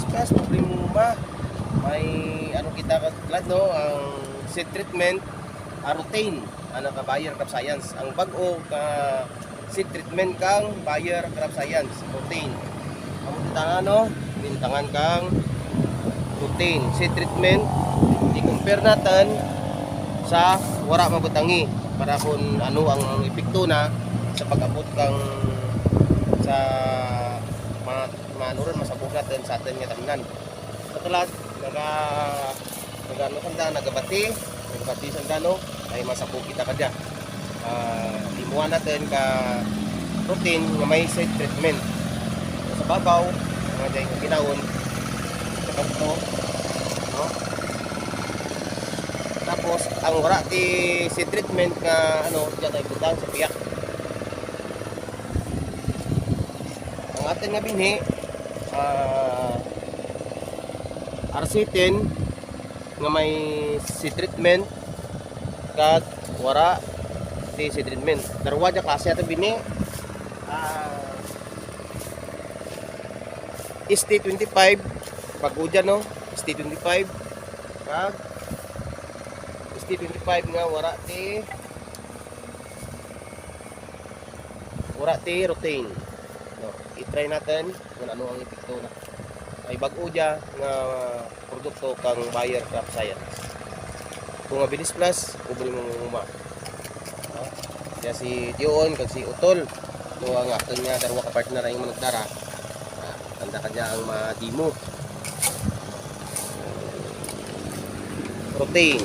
Plus problema may ano kita kadlad no ang seed treatment Arutane ana ka Bayer Crop Science ang bag-o ka seed treatment kang Bayer Crop Science Arutane amo tangan no bintangan kang Arutane seed treatment i-compare natin sa wara mabutangi para kung ano ang epekto na sa pag-abot kang sa manuron masabog natin sa atin nga tamnan. Katulad nagano sanda nagabati sanda no ay masabog kita kadya. Limuan natin ka protein nga may seed treatment. Sa babaw nga day ginawon sa kanto no. Tapos ang wala ti seed treatment nga ano diyan ay butang sa piyak. Ang atin nga binhi arsitin nga may seed treatment kag wara ti seed treatment. Darwa ja klase atin binhi ST25 pag-udya no ST25 kag ST25 nga wara ti Arutane no, i-try natin kung ano ang epekto na ay bag-o dya nga produkto kang Bayer Crop Science kung mabilis plus kubre mo uma no? Kaya si Dion kag si Utol ito ang aton nga darwa ka partner ay managdara tanda ka dya ang madimo protein